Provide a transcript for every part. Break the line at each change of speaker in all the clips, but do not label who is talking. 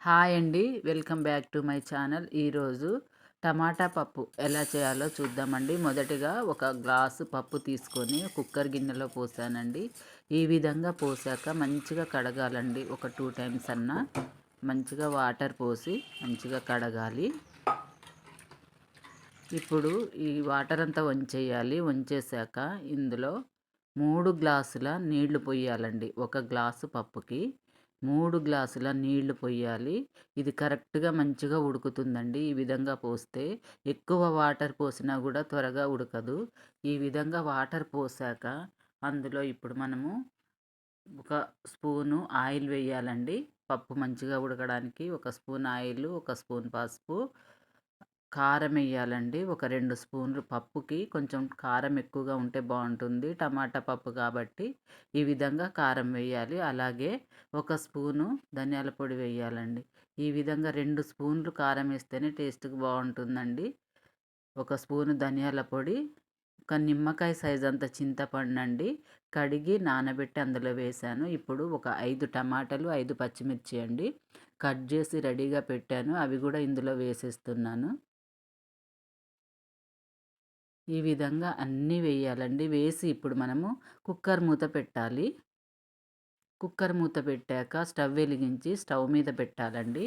Hi అండి. Welcome back to my channel. ఈరోజు టమాటా పప్పు ఎలా చేయాలో చూద్దామండి. మొదటిగా ఒక గ్లాసు పప్పు తీసుకొని కుక్కర్ గిన్నెలో పోసానండి. ఈ విధంగా పోసాక మంచిగా కడగాలండి. ఒక 2 టైమ్స్ అన్నా మంచిగా వాటర్ పోసి మంచిగా కడగాలి. ఇప్పుడు ఈ వాటర్ అంతా వంచేయాలి. వంచేసాక ఇందులో 3 గ్లాసుల నీళ్లు పొయ్యాలండి. ఒక గ్లాసు పప్పుకి 3 గ్లాసుల నీళ్లు పొయ్యాలి. ఇది కరెక్ట్‌గా మంచిగా ఉడుకుతుందండి. ఈ విధంగా పోస్తే ఎక్కువ వాటర్ పోసినా గూడా త్వరగా ఉడకదు. ఈ విధంగా వాటర్ పోసాక అందులో ఇప్పుడు మనము ఒక స్పూను ఆయిల్ వేయాలండి. పప్పు మంచిగా ఉడకడానికి ఒక స్పూన్ ఆయిలు, ఒక స్పూన్ పసుపు, కారం ఎయ్యాలండి. ఒక 2 స్పూన్లు పప్పుకి కొంచెం కారం ఎక్కువగా ఉంటే బావుంటుంది. టమాటా పప్పు కాబట్టి ఈ విధంగా కారం వేయాలి. అలాగే ఒక స్పూను ధనియాల పొడి వేయాలండి. ఈ విధంగా 2 స్పూన్లు కారం ఏస్తేనే టేస్ట్‌కి బావుంటుందండి. ఒక స్పూను ధనియాల పొడి, ఒక నిమ్మకాయ సైజ్ అంత చింతపండండి. కడిగి నానబెట్టి అందులో వేశాను. ఇప్పుడు ఒక 5 టమాటాలు, 5 పచ్చిమిర్చి అండి. కట్ జేసి రెడీగా పెట్టాను. అవి గూడా ఇందులో వేసేస్తున్నాను. ఈ విధంగా అన్నీ వేయాలండి. వేసి ఇప్పుడు మనము కుక్కర్ మూత పెట్టాలి. కుక్కర్ మూత పెట్టాక స్టవ్ వెలిగించి స్టవ్ మీద పెట్టాలండి.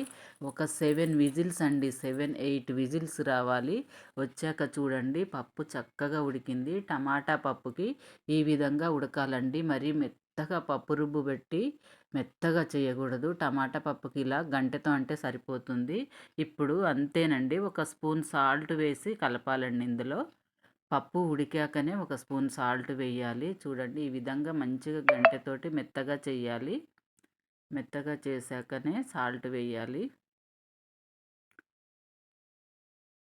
ఒక 7 విజిల్స్ అండి. 7, 8 విజిల్స్ రావాలి. వచ్చాక చూడండి పప్పు చక్కగా ఉడికింది. టమాటా పప్పుకి ఈ విధంగా ఉడకాలండి. మరీ మెత్తగా పప్పు రుబ్బు పెట్టి మెత్తగా చేయకూడదు. టమాటా పప్పుకి ఇలా గంటెతో అంటే సరిపోతుంది. ఇప్పుడు అంతేనండి. ఒక స్పూన్ సాల్ట్ వేసి కలపాలండి ఇందులో. పప్పు ఉడికాకనే ఒక స్పూన్ సాల్ట్ వేయాలి. చూడండి ఈ విధంగా మంచిగా గంటెతోటి మెత్తగా చెయ్యాలి. మెత్తగా చేశాకనే సాల్ట్ వేయాలి.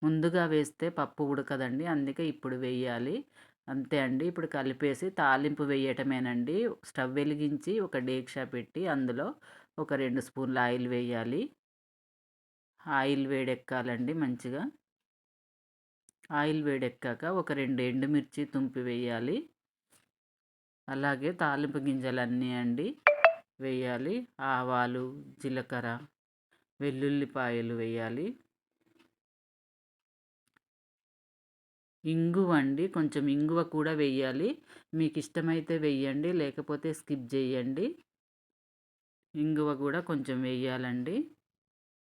ముందుగా వేస్తే పప్పు ఉడకదండి. అందుకే ఇప్పుడు వేయాలి. అంతే అండి. ఇప్పుడు కలిపేసి తాలింపు వేయటమేనండి. స్టవ్ వెలిగించి ఒక డేక్షా పెట్టి అందులో ఒక 2 స్పూన్ల ఆయిల్ వేయాలి. ఆయిల్ వేడెక్కాలండి మంచిగా. ఆయిల్ వేడెక్కాక ఒక 2 ఎండుమిర్చి తుంపి వేయాలి. అలాగే తాలింపు గింజలన్నీ అండి వేయాలి. ఆవాలు, జీలకర్ర, వెల్లుల్లిపాయలు వేయాలి. ఇంగువ అండి. కొంచెం ఇంగువ కూడా వేయాలి. మీకు ఇష్టమైతే వేయండి. లేకపోతే స్కిప్ చేయండి. ఇంగువ కూడా కొంచెం వేయాలండి.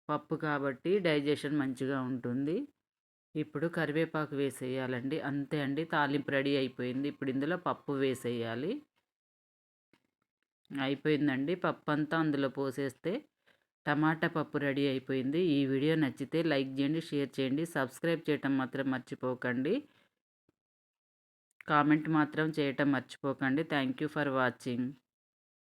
పప్పు కాబట్టి డైజెషన్ మంచిగా ఉంటుంది. ఇప్పుడు కరివేపాకు వేసేయాలండి. అంతే అండి. తాలింపు రెడీ అయిపోయింది. ఇప్పుడు ఇందులో పప్పు వేసేయాలి. అయిపోయిందండి. పప్పంతా అందులో పోసేస్తే టమాటా పప్పు రెడీ అయిపోయింది. ఈ వీడియో నచ్చితే లైక్ చేయండి, షేర్ చేయండి, సబ్స్క్రైబ్ చేయటం మాత్రం మర్చిపోకండి. కామెంట్ మాత్రం చేయటం మర్చిపోకండి. Thank you for watching.